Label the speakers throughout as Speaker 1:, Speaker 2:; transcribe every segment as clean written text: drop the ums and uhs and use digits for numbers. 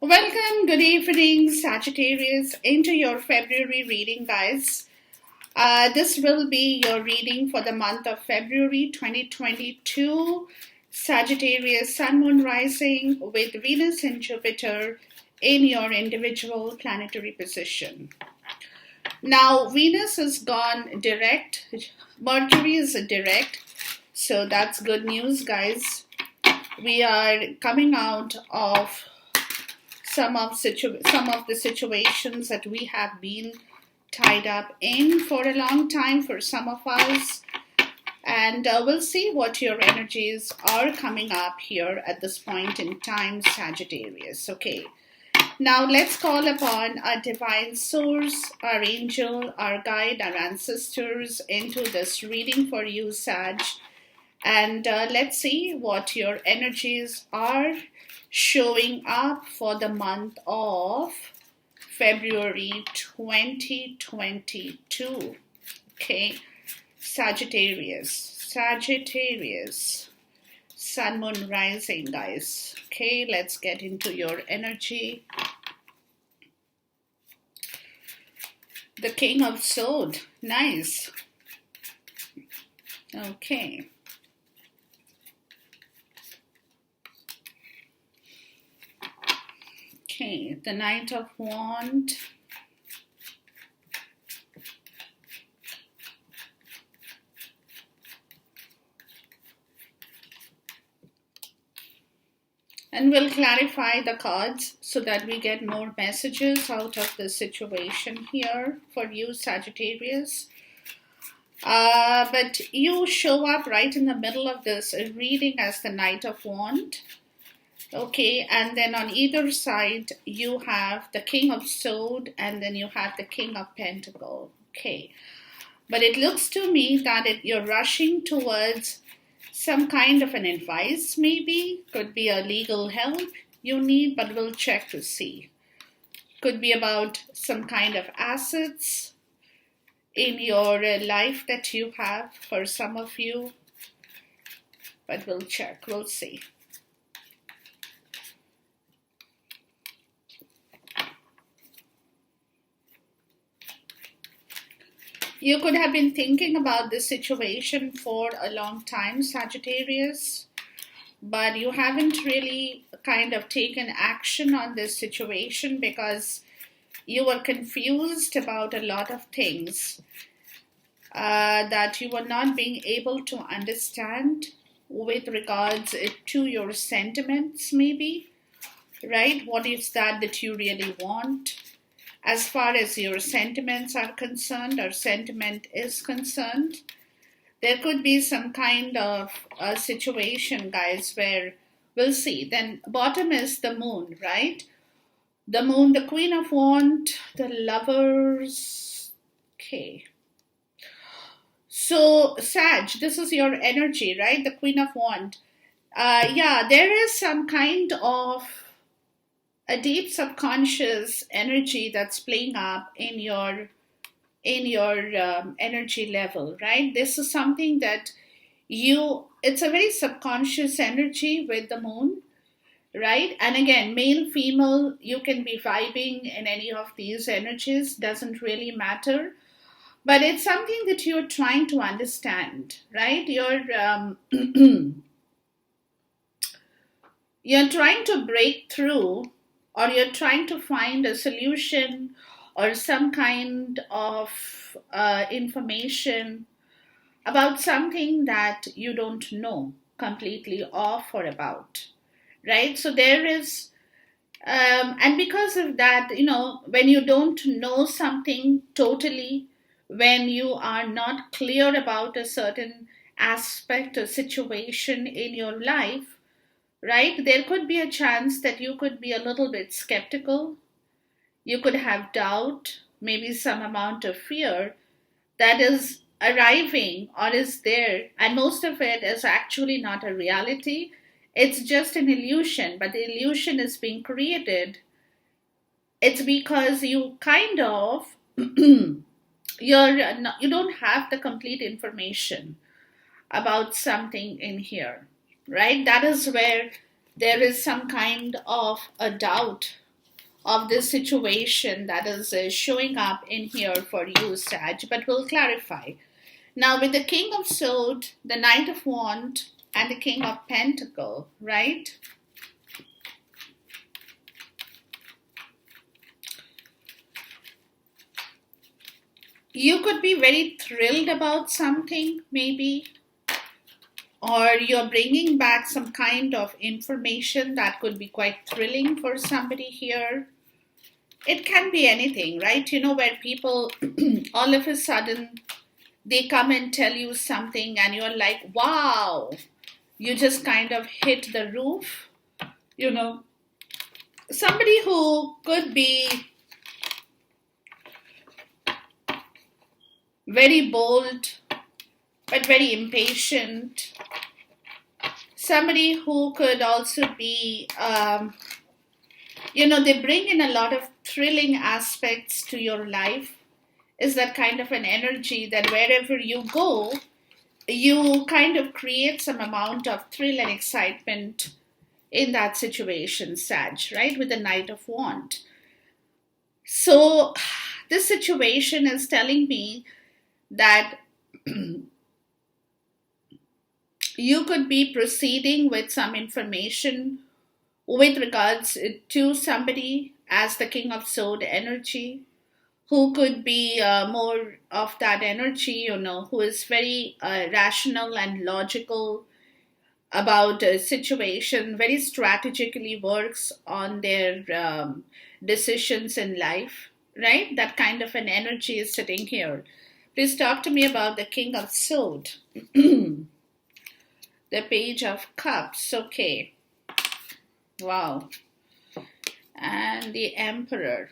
Speaker 1: Welcome, good evening, Sagittarius, into your February reading, guys. This will be your reading for the month of February 2022. Sagittarius, Sun, Moon, Rising with Venus and Jupiter in your individual planetary position. Now, Venus has gone direct, Mercury is direct, so that's good news, guys. We are coming out of some of the situations that we have been tied up in for a long time for some of us, and we'll see what your energies are coming up here at this point in time, Sagittarius. Okay, now let's call upon our divine source, our angel, our guide, our ancestors into this reading for you, Sag, and let's see what your energies are showing up for the month of February 2022. Okay, Sagittarius, Sun, Moon, Rising, guys. Okay, let's get into your energy. The King of Swords, nice. Okay. Okay, the Knight of Wands. And we'll clarify the cards so that we get more messages out of the situation here for you, Sagittarius. But you show up right in the middle of this reading as the Knight of Wands. Okay, and then on either side, you have the King of Swords, and then you have the King of Pentacles. Okay, but it looks to me that you're rushing towards some kind of an advice, maybe. Could be a legal help you need, but we'll check to see. Could be about some kind of assets in your life that you have for some of you, but we'll check, we'll see. You could have been thinking about this situation for a long time, Sagittarius, but you haven't really kind of taken action on this situation because you were confused about a lot of things that you were not being able to understand with regards to your sentiments, maybe, right? What is that you really want? As far as your sentiments are concerned, or sentiment is concerned, there could be some kind of a situation, guys, where we'll see. Then bottom is the Moon, right? The Moon, the Queen of Wands, the Lovers. Okay. So, Sag, this is your energy, right? The Queen of Wands. Yeah, there is some kind of a deep subconscious energy that's playing up in your energy level, right? This is something that it's a very subconscious energy with the Moon, right? And again, male, female, you can be vibing in any of these energies, doesn't really matter, but it's something that you're trying to understand, right? You're trying to break through, or you're trying to find a solution or some kind of information about something that you don't know completely of or about, right? So there is, and because of that, when you don't know something totally, when you are not clear about a certain aspect or situation in your life, right, there could be a chance that you could be a little bit skeptical. You could have doubt, maybe some amount of fear that is arriving or is there, and most of it is actually not a reality. It's just an illusion, but the illusion is being created. It's because you kind of you don't have the complete information about something in here, right? That is where there is some kind of a doubt of this situation that is showing up in here for you, Sag, but we'll clarify. Now, with the King of Swords, the Knight of Wands, and the King of Pentacles, right? You could be very thrilled about something, maybe, or you're bringing back some kind of information that could be quite thrilling for somebody here. It can be anything, right? You know, where people all of a sudden they come and tell you something and you're like, wow, you just kind of hit the roof. You know, somebody who could be very bold but very impatient. Somebody who could also be, they bring in a lot of thrilling aspects to your life. Is that kind of an energy that wherever you go, you kind of create some amount of thrill and excitement in that situation, Sag, right? With the Knight of Wands. So this situation is telling me that you could be proceeding with some information with regards to somebody as the King of Swords energy, who could be more of that energy, who is very rational and logical about a situation, very strategically works on their decisions in life, right? That kind of an energy is sitting here. Please talk to me about the King of Swords. The Page of Cups, okay. Wow. And the Emperor.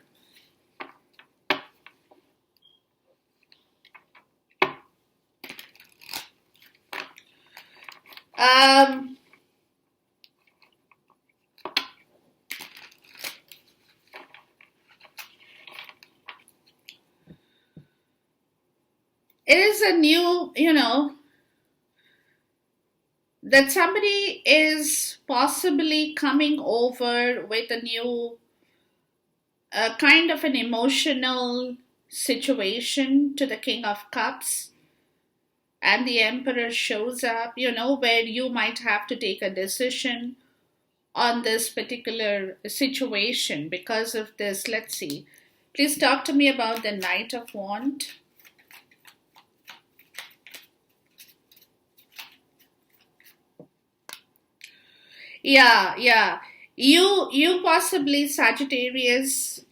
Speaker 1: It is a new, that somebody is possibly coming over with a new kind of an emotional situation to the King of Cups. And the Emperor shows up, where you might have to take a decision on this particular situation because of this. Let's see. Please talk to me about the Knight of Wands. Yeah. You possibly, Sagittarius,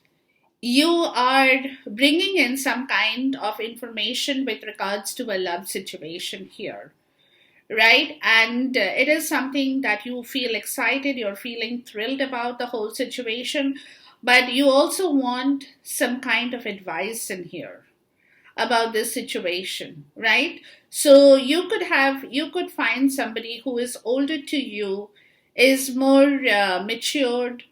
Speaker 1: you are bringing in some kind of information with regards to a love situation here, right? And it is something that you feel excited, you're feeling thrilled about the whole situation, but you also want some kind of advice in here about this situation, right? So you could find somebody who is older to you, is more matured,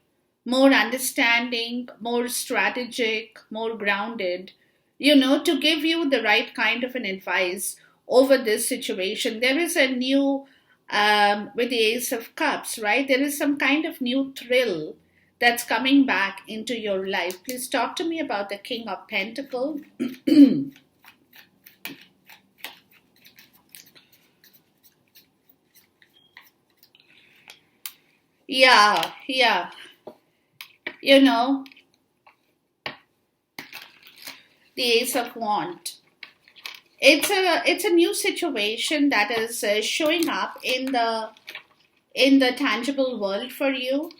Speaker 1: more understanding, more strategic, more grounded, to give you the right kind of an advice over this situation. There is a new, with the Ace of Cups, right? There is some kind of new thrill that's coming back into your life. Please talk to me about the King of Pentacles. Yeah. The Ace of Wands. It's a new situation that is showing up in the tangible world for you,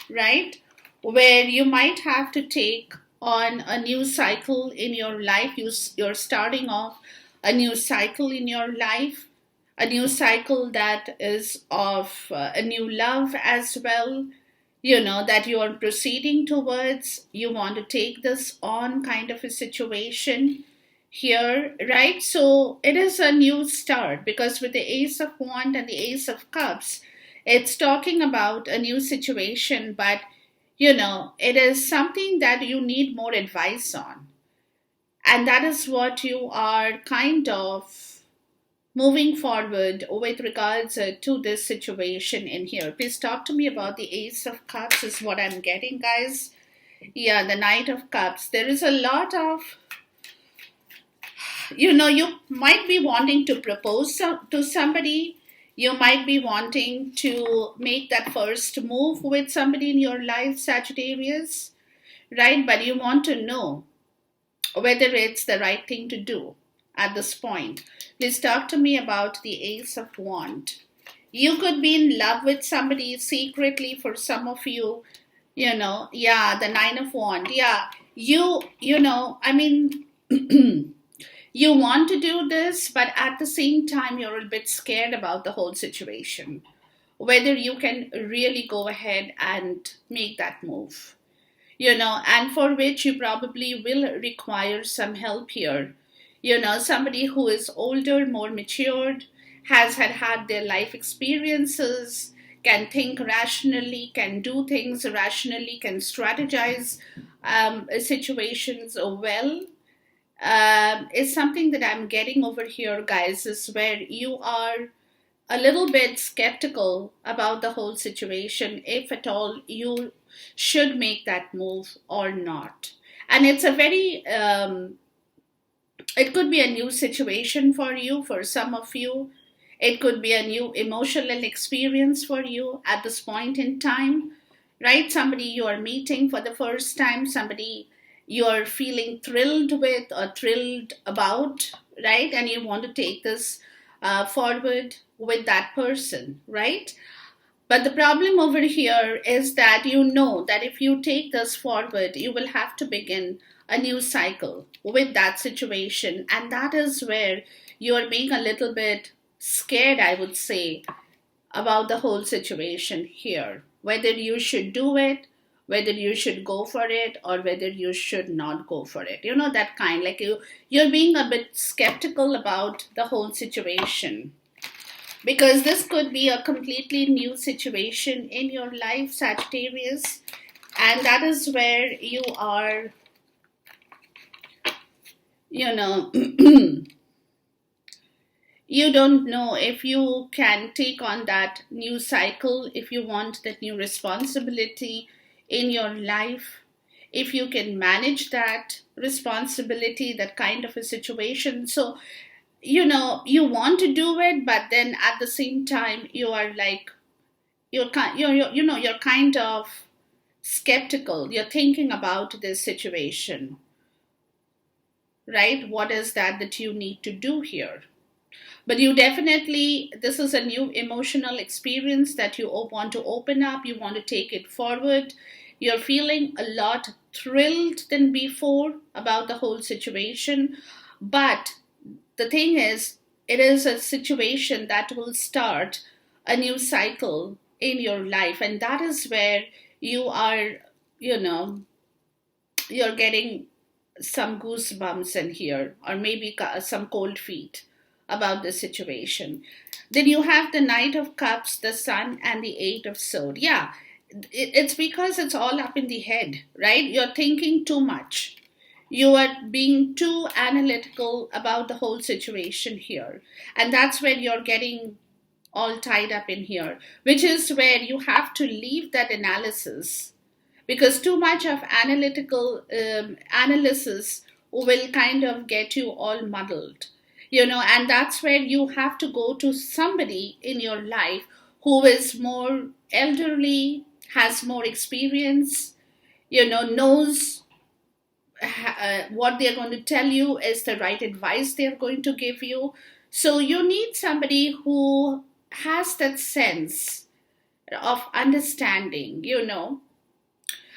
Speaker 1: right? Where you might have to take on a new cycle in your life. You're starting off a new cycle in your life, a new cycle that is of a new love as well, that you are proceeding towards. You want to take this on kind of a situation here, right? So it is a new start, because with the Ace of Wands and the Ace of Cups, it's talking about a new situation, but it is something that you need more advice on. And that is what you are kind of moving forward with regards to this situation in here. Please talk to me about the Ace of Cups is what I'm getting, guys. Yeah, the Knight of Cups. There is a lot of, you might be wanting to propose to somebody. You might be wanting to make that first move with somebody in your life, Sagittarius, right? But you want to know whether it's the right thing to do at this point. Please talk to me about the Ace of Wands. You could be in love with somebody secretly for some of you, yeah, the Nine of Wands. Yeah, I mean, you want to do this, but at the same time, you're a bit scared about the whole situation, whether you can really go ahead and make that move, and for which you probably will require some help here. Somebody who is older, more matured, has had their life experiences, can think rationally, can do things rationally, can strategize situations well, is something that I'm getting over here, guys, is where you are a little bit skeptical about the whole situation, if at all you should make that move or not. And it's a very, it could be a new situation for you, for some of you. It could be a new emotional experience for you at this point in time, right? Somebody you are meeting for the first time, somebody you're feeling thrilled with or thrilled about, right? And you want to take this forward with that person, right? But the problem over here is that you know that if you take this forward, you will have to begin a new cycle with that situation. And that is where you're being a little bit scared, I would say, about the whole situation here. Whether you should do it, whether you should go for it, or whether you should not go for it. That kind, like you're being a bit skeptical about the whole situation, because this could be a completely new situation in your life, Sagittarius, and that is where you are, you don't know if you can take on that new cycle, if you want that new responsibility in your life, if you can manage that responsibility, that kind of a situation. So you want to do it, but then at the same time you are like, you're kind of skeptical. You're thinking about this situation, right? What is that you need to do here? But you definitely, this is a new emotional experience that you want to open up, you want to take it forward. You're feeling a lot thrilled than before about the whole situation. But the thing is, it is a situation that will start a new cycle in your life. And that is where you are, you're getting some goosebumps in here, or maybe some cold feet about the situation. Then you have the Knight of Cups, the Sun, and the Eight of Swords. Yeah, it's because it's all up in the head, right? You're thinking too much. You are being too analytical about the whole situation here. And that's where you're getting all tied up in here, which is where you have to leave that analysis, because too much of analytical analysis will kind of get you all muddled, and that's where you have to go to somebody in your life who is more elderly, has more experience, knows what they're going to tell you is the right advice they're going to give you. So you need somebody who has that sense of understanding,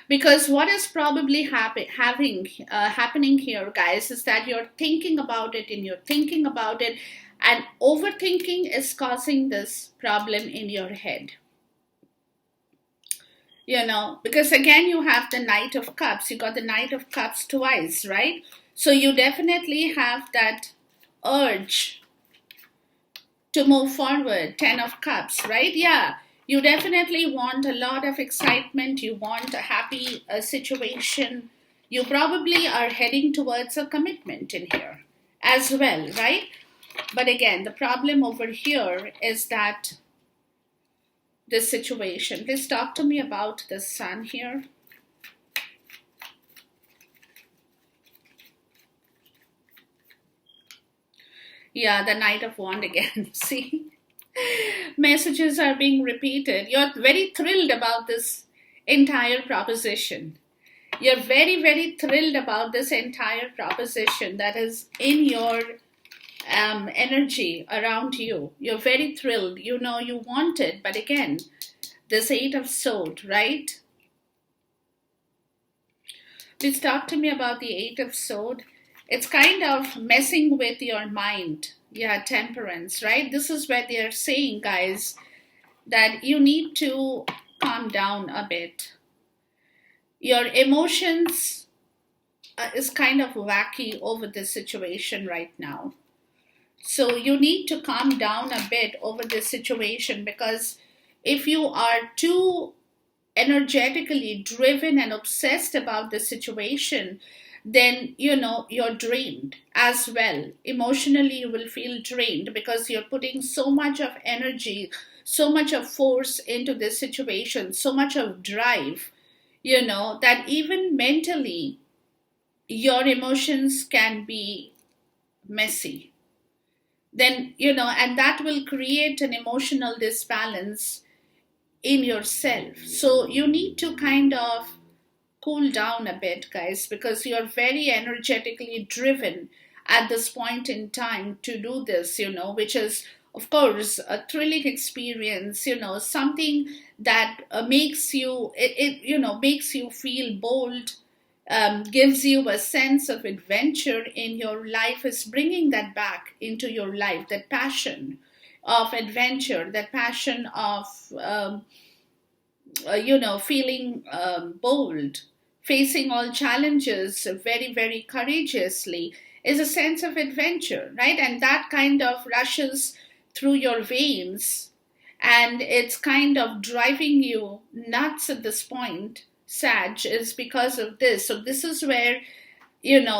Speaker 1: because what is probably happening here, guys, is that you're thinking about it and you're thinking about it, and overthinking is causing this problem in your head. Because again, you have the Knight of Cups. You got the Knight of Cups twice, right? So you definitely have that urge to move forward. Ten of Cups, right? Yeah. You definitely want a lot of excitement. You want a happy situation. You probably are heading towards a commitment in here as well, right? But again, the problem over here is that this situation. Please talk to me about the Sun here. Yeah, the Knight of Wand again. See, messages are being repeated. You're very thrilled about this entire proposition. You're very, very thrilled about this entire proposition that is in your energy around you. You're very thrilled. You know you want it, but again, this Eight of Swords, right? Please talk to me about the Eight of Swords. It's kind of messing with your mind. Yeah, Temperance, right? This is where they're saying, guys, that you need to calm down a bit. Your emotions is kind of wacky over this situation right now. So you need to calm down a bit over this situation, because if you are too energetically driven and obsessed about the situation, then you're drained as well. Emotionally, you will feel drained because you're putting so much of energy, so much of force into this situation, so much of drive, that even mentally, your emotions can be messy. Then, and that will create an emotional disbalance in yourself. So you need to kind of cool down a bit, guys, because you're very energetically driven at this point in time to do this, which is, of course, a thrilling experience, something that makes you, makes you feel bold, gives you a sense of adventure in your life, is bringing that back into your life, that passion of adventure, that passion of, feeling bold, facing all challenges very, very courageously, is a sense of adventure, right? And that kind of rushes through your veins, and it's kind of driving you nuts at this point, Sag, is because of this. So this is where,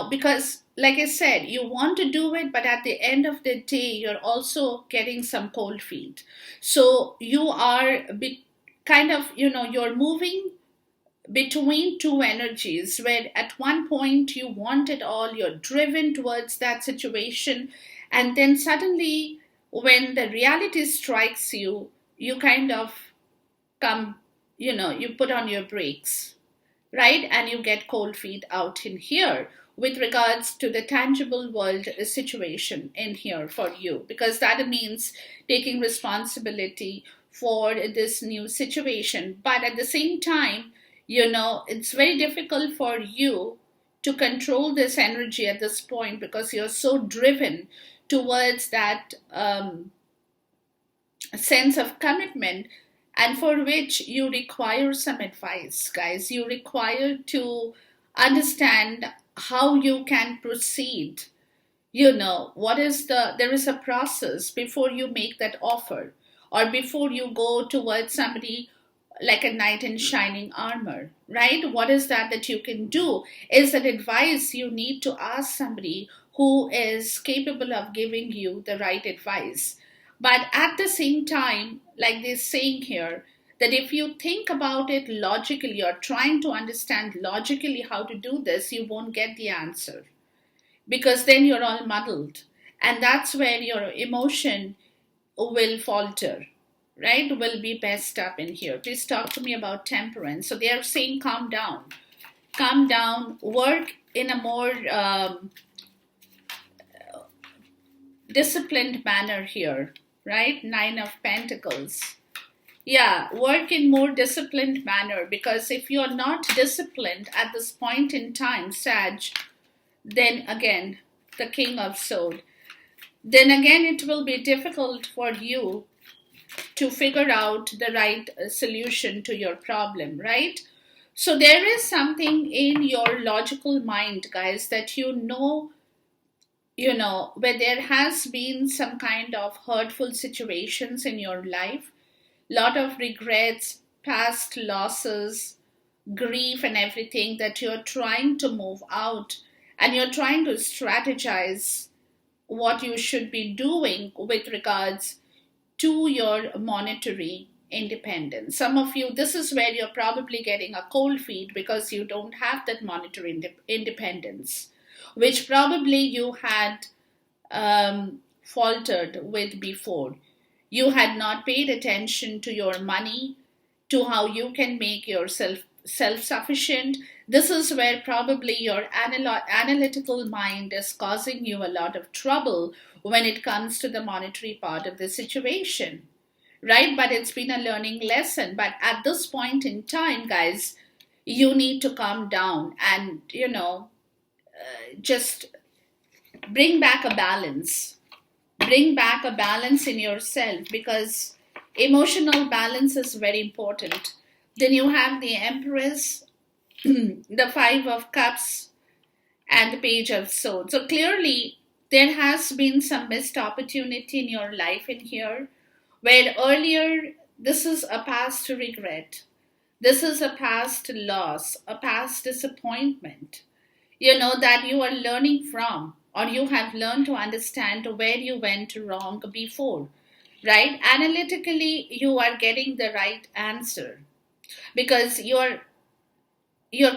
Speaker 1: because like I said, you want to do it, but at the end of the day, you're also getting some cold feet. So you are kind of, you're moving between two energies where at one point you want it all, you're driven towards that situation, and then suddenly when the reality strikes you, you kind of come, you put on your brakes, right? And you get cold feet out in here with regards to the tangible world situation in here for you, because that means taking responsibility for this new situation. But at the same time, it's very difficult for you to control this energy at this point because you're so driven towards that sense of commitment, and for which you require some advice, guys. You require to understand how you can proceed. What is there is a process before you make that offer, or before you go towards somebody like a knight in shining armor, right? What is that you can do? Is that advice you need to ask somebody who is capable of giving you the right advice. But at the same time, like they're saying here, that if you think about it logically, or trying to understand logically how to do this, you won't get the answer, because then you're all muddled. And that's where your emotion will falter, right? Will be messed up in here. Please talk to me about Temperance. So they are saying calm down, work in a more disciplined manner here, right? Nine of Pentacles. Yeah, work in more disciplined manner, because if you're not disciplined at this point in time, Sag, then again, the King of Swords, then again it will be difficult for you to figure out the right solution to your problem, right? So there is something in your logical mind, guys, that where there has been some kind of hurtful situations in your life, lot of regrets, past losses, grief, and everything, that you're trying to move out, and you're trying to strategize what you should be doing with regards to your monetary independence. Some of you, this is where you're probably getting a cold feet because you don't have that monetary independence, which probably you had faltered with before. You had not paid attention to your money, to how you can make yourself self-sufficient. This is where probably your analytical mind is causing you a lot of trouble when it comes to the monetary part of the situation, right? But it's been a learning lesson. But at this point in time, guys, you need to calm down and, just bring back a balance. Bring back a balance in yourself, because emotional balance is very important. Then you have the Empress, the Five of Cups, and the Page of Swords. So clearly, there has been some missed opportunity in your life in here, where earlier this is a past regret. This is a past loss, a past disappointment, that you are learning from, or you have learned to understand where you went wrong before, right? Analytically, you are getting the right answer, because you're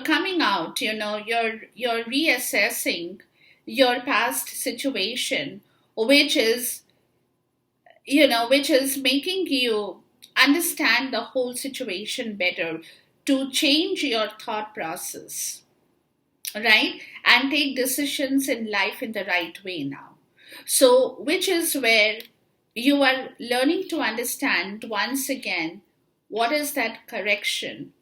Speaker 1: coming out, you're reassessing your past situation, which is which is making you understand the whole situation better, to change your thought process, right? And take decisions in life in the right way now. So, which is where you are learning to understand once again what is that correction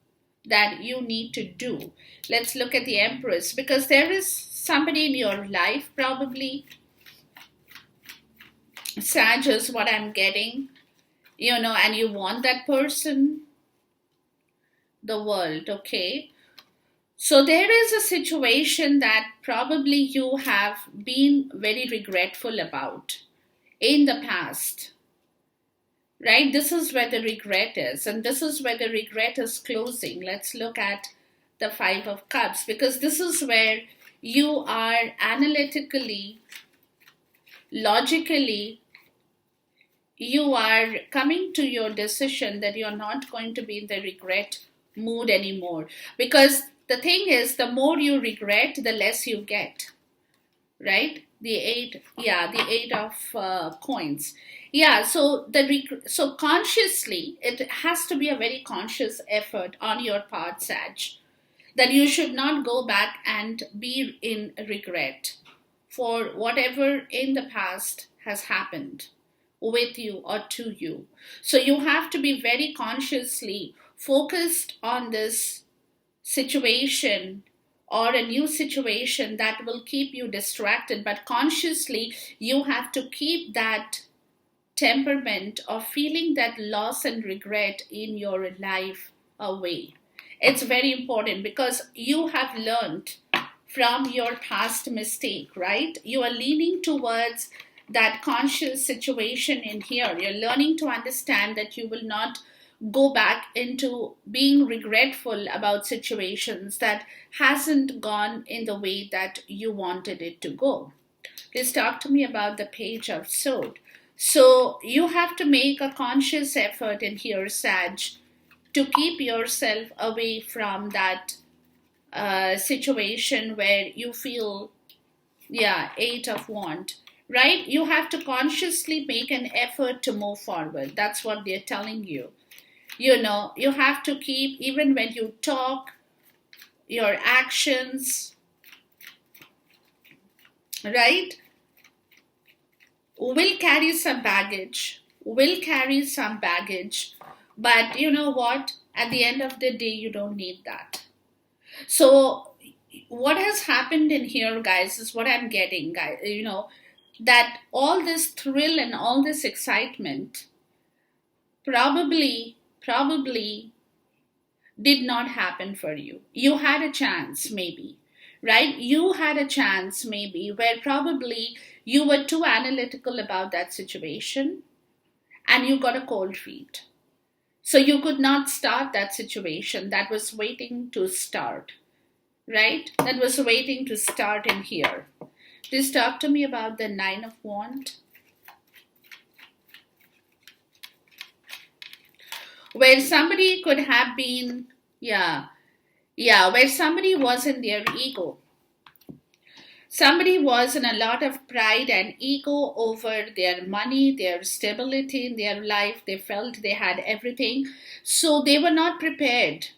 Speaker 1: that you need to do. Let's look at the Empress, because there is somebody in your life, probably Sag is what I'm getting, and you want that person, the World, okay? So there is a situation that probably you have been very regretful about in the past, right? This is where the regret is, and this is where the regret is closing. Let's look at the Five of Cups, because this is where you are analytically, logically, you are coming to your decision that you're not going to be in the regret mood anymore. Because the thing is, the more you regret, the less you get, right? The eight of coins. Yeah, so so consciously, it has to be a very conscious effort on your part, Sag, that you should not go back and be in regret for whatever in the past has happened with you or to you. So you have to be very consciously focused on this situation, or a new situation that will keep you distracted, but consciously you have to keep that temperament of feeling that loss and regret in your life away. It's very important, because you have learned from your past mistake, right? You are leaning towards that conscious situation in here. You're learning to understand that you will not go back into being regretful about situations that hasn't gone in the way that you wanted it to go. Please talk to me about the Page of Swords. So you have to make a conscious effort in here, Sag, to keep yourself away from that situation where you feel, Eight of Wands, right? You have to consciously make an effort to move forward. That's what they're telling you. You have to keep, even when you talk, your actions, right, will carry some baggage, but you know what? At the end of the day, you don't need that. So what has happened in here, guys, is what I'm getting, guys, that all this thrill and all this excitement probably did not happen for you. You had a chance, maybe, right? You had a chance, maybe, where probably you were too analytical about that situation and you got a cold feet. So you could not start that situation that was waiting to start, right? That was waiting to start in here. Please talk to me about the Nine of Wands. Where somebody could have been, where somebody was in their ego, Somebody was in a lot of pride and ego over their money, their stability in their life. They felt they had everything. So they were not prepared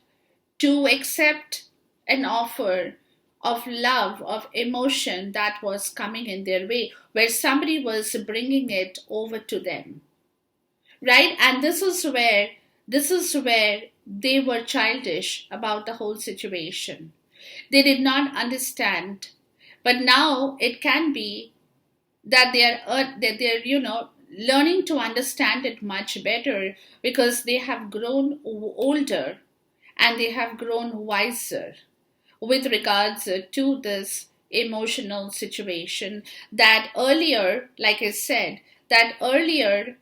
Speaker 1: to accept an offer of love, of emotion that was coming in their way, where somebody was bringing it over to them. Right? And this is where they were childish about the whole situation. They did not understand. But now it can be that they're learning to understand it much better, because they have grown older and they have grown wiser with regards to this emotional situation. That earlier, like I said, that earlier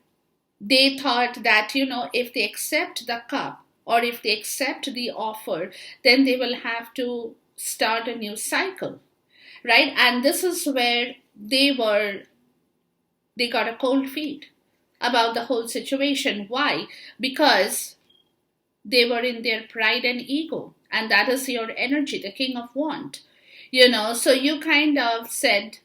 Speaker 1: they thought that, if they accept the cup or if they accept the offer, then they will have to start a new cycle, right? And this is where they got a cold feet about the whole situation. Why? Because they were in their pride and ego, and that is your energy, the king of want. So you kind of said,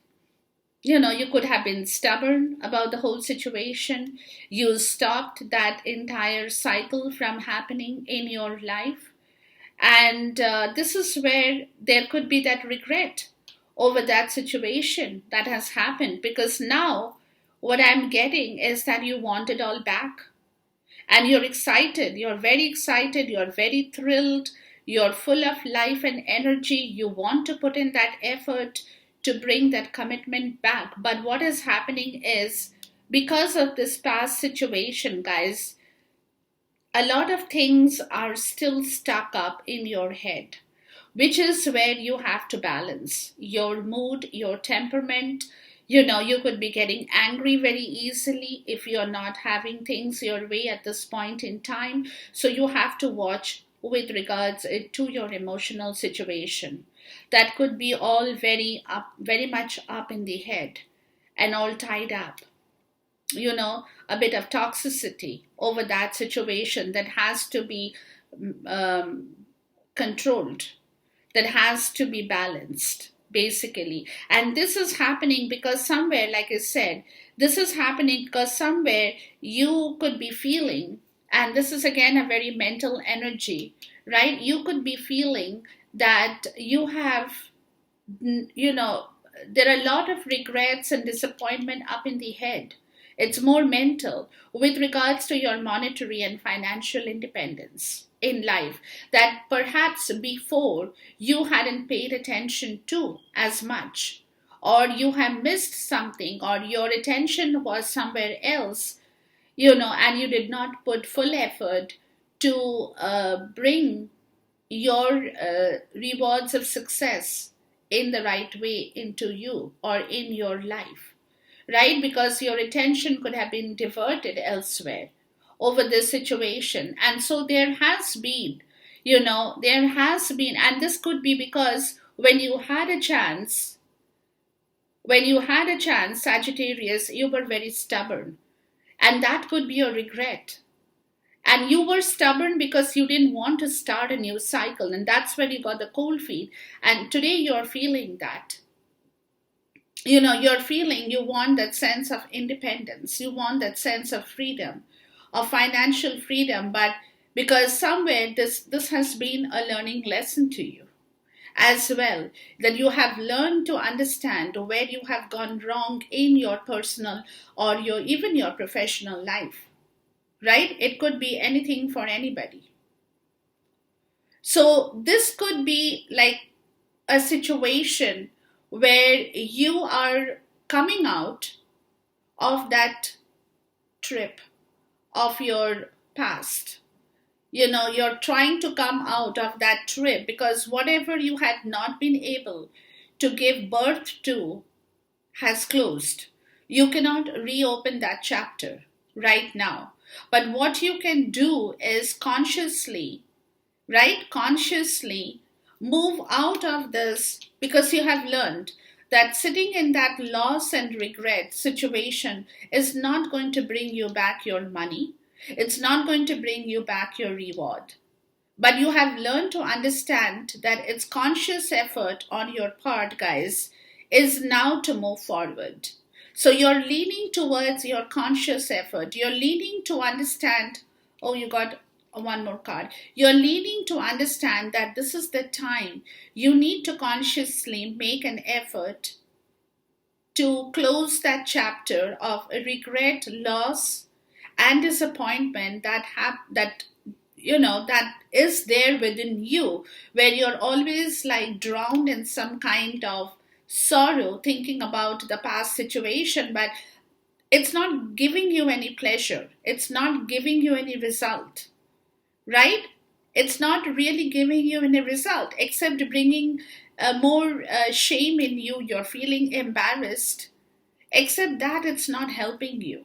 Speaker 1: you could have been stubborn about the whole situation. You stopped that entire cycle from happening in your life. And this is where there could be that regret over that situation that has happened, because now what I'm getting is that you want it all back. And you're excited, you're very excited, you're very thrilled, you're full of life and energy. You want to put in that effort to bring that commitment back. But what is happening is, because of this past situation, guys, a lot of things are still stuck up in your head, which is where you have to balance your mood, your temperament. You could be getting angry very easily if you're not having things your way at this point in time. So you have to watch with regards to your emotional situation. That could be all very much up in the head and all tied up. A bit of toxicity over that situation that has to be um, controlled, that has to be balanced, basically. And this is happening because somewhere, like I said, this is happening because somewhere you could be feeling, and this is again a very mental energy, right? You could be feeling that you have, there are a lot of regrets and disappointment up in the head. It's more mental with regards to your monetary and financial independence in life, that perhaps before you hadn't paid attention to as much, or you have missed something, or your attention was somewhere else, and you did not put full effort to bring your rewards of success in the right way into you or in your life, right? Because your attention could have been diverted elsewhere over this situation. And so there has been, and this could be because when you had a chance, Sagittarius, you were very stubborn. And that could be a regret. And you were stubborn because you didn't want to start a new cycle. And that's when you got the cold feet. And today you're feeling that. You're feeling you want that sense of independence. You want that sense of freedom, of financial freedom. But because somewhere this has been a learning lesson to you as well, that you have learned to understand where you have gone wrong in your personal or even your professional life, right? It could be anything for anybody. So this could be like a situation where you are coming out of that trip of your past. You're trying to come out of that trip because whatever you had not been able to give birth to has closed. You cannot reopen that chapter right now. But what you can do is consciously, right? Consciously move out of this, because you have learned that sitting in that loss and regret situation is not going to bring you back your money. It's not going to bring you back your reward. But you have learned to understand that it's conscious effort on your part, guys, is now to move forward. So you're leaning towards your conscious effort. You're leaning to understand, oh, you got one more card. You're leaning to understand that this is the time you need to consciously make an effort to close that chapter of regret, loss, and disappointment that that is there within you, where you're always like drowned in some kind of sorrow thinking about the past situation, but it's not giving you any pleasure, it's not giving you any result, right? It's not really giving you any result except bringing more shame in you. You're feeling embarrassed, except that it's not helping you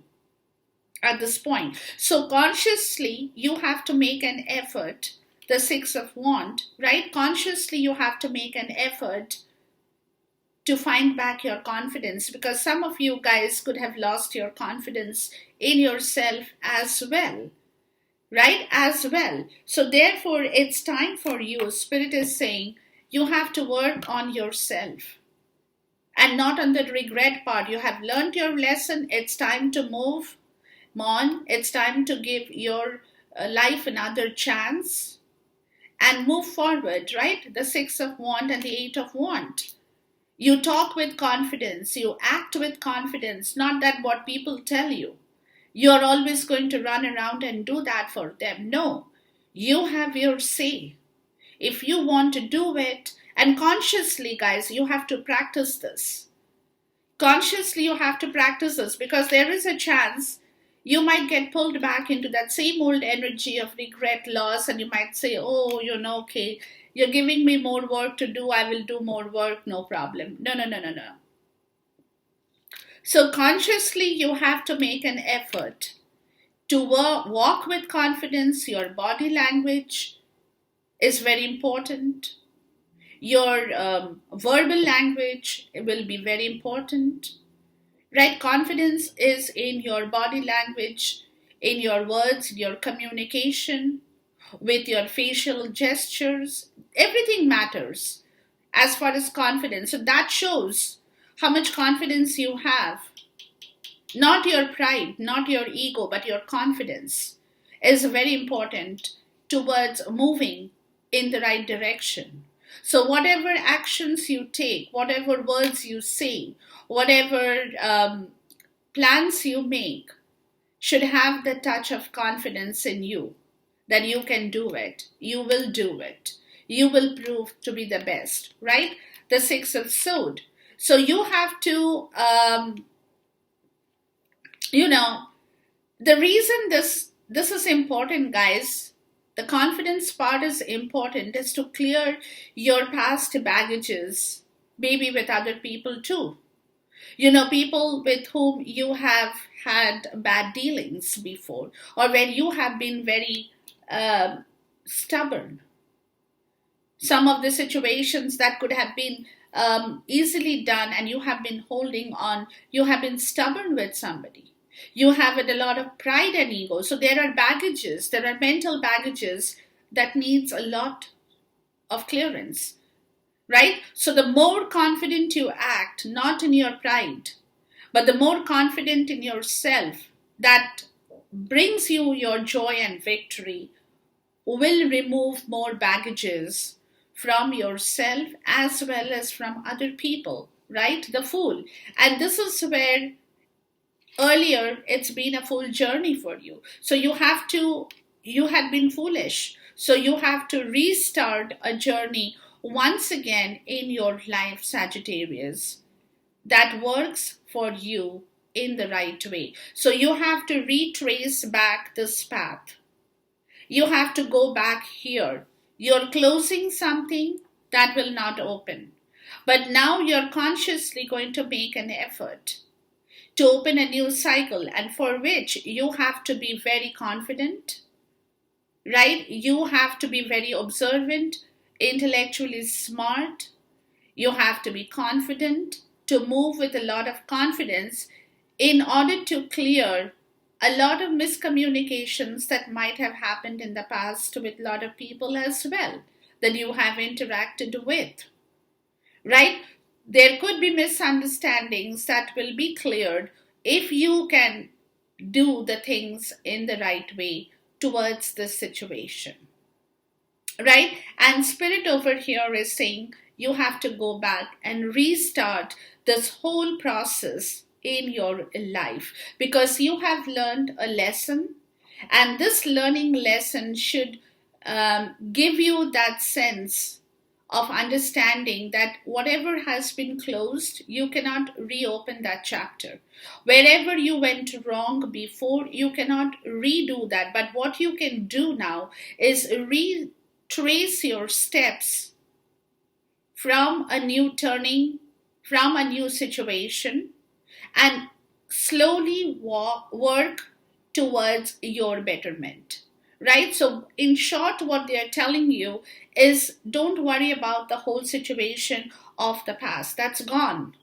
Speaker 1: at this point. So consciously, you have to make an effort. The Six of Wands, right? Consciously, you have to make an effort to find back your confidence, because some of you guys could have lost your confidence in yourself as well, right? As well. So therefore, it's time for you. Spirit is saying you have to work on yourself and not on the regret part. You have learned your lesson. It's time to move on. It's time to give your life another chance and move forward, right? The Six of Wands and the Eight of Wands. You talk with confidence. You act with confidence, not that what people tell you. You're always going to run around and do that for them. No, you have your say. If you want to do it, and consciously, guys, you have to practice this. Consciously, you have to practice this, because there is a chance you might get pulled back into that same old energy of regret, loss, and you might say, oh, okay, you're giving me more work to do, I will do more work, no problem. No. So consciously, you have to make an effort to walk with confidence. Your body language is very important. Your verbal language will be very important, right? Confidence is in your body language, in your words, in your communication, with your facial gestures. Everything matters as far as confidence. So that shows how much confidence you have. Not your pride, not your ego, but your confidence is very important towards moving in the right direction. So whatever actions you take, whatever words you say, whatever plans you make should have the touch of confidence in you that you can do it. You will do it. You will prove to be the best, right? The Six of Swords. So you have to, the reason this is important, guys, the confidence part is important, is to clear your past baggages, maybe with other people too. People with whom you have had bad dealings before, or where you have been very stubborn. Some of the situations that could have been easily done, and you have been holding on, you have been stubborn with somebody. You have had a lot of pride and ego. So there are baggages, there are mental baggages that needs a lot of clearance, right? So the more confident you act, not in your pride, but the more confident in yourself, that brings you your joy and victory, will remove more baggages from yourself as well as from other people, right? The Fool. And this is where earlier it's been a full journey for you. So you had been foolish. So you have to restart a journey once again in your life, Sagittarius, that works for you in the right way. So you have to retrace back this path. You have to go back here. You're closing something that will not open. But now you're consciously going to make an effort to open a new cycle, and for which you have to be very confident, right? You have to be very observant, intellectually smart. You have to be confident, to move with a lot of confidence in order to clear a lot of miscommunications that might have happened in the past with a lot of people as well that you have interacted with, right? There could be misunderstandings that will be cleared if you can do the things in the right way towards this situation. Right? And Spirit over here is saying you have to go back and restart this whole process in your life because you have learned a lesson, and this learning lesson should give you that sense of understanding that whatever has been closed, you cannot reopen that chapter. Wherever you went wrong before, you cannot redo that. But what you can do now is retrace your steps from a new turning, from a new situation, and slowly work towards your betterment. Right? So, in short, what they are telling you is don't worry about the whole situation of the past. That's gone.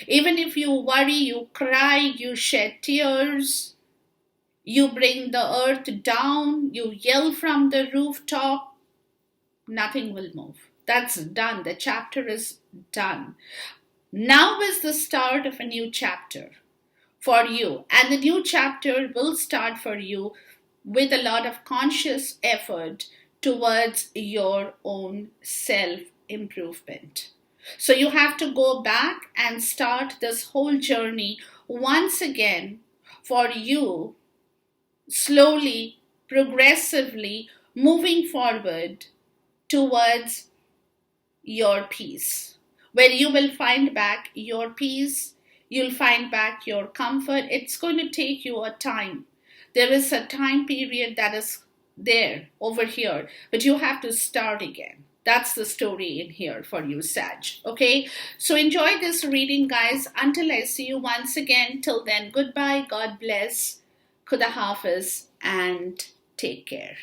Speaker 1: Even if you worry, you cry, you shed tears, you bring the earth down, you yell from the rooftop, nothing will move. That's done. The chapter is done. Now is the start of a new chapter for you. And the new chapter will start for you with a lot of conscious effort towards your own self improvement. So you have to go back and start this whole journey once again for you, slowly, progressively moving forward towards your peace, where you will find back your peace, you'll find back your comfort. It's going to take you a time. There is a time period that is there over here, but you have to start again. That's the story in here for you, Sag. Okay, so enjoy this reading, guys. Until I see you once again, till then, goodbye, God bless, Khuda Hafiz, and take care.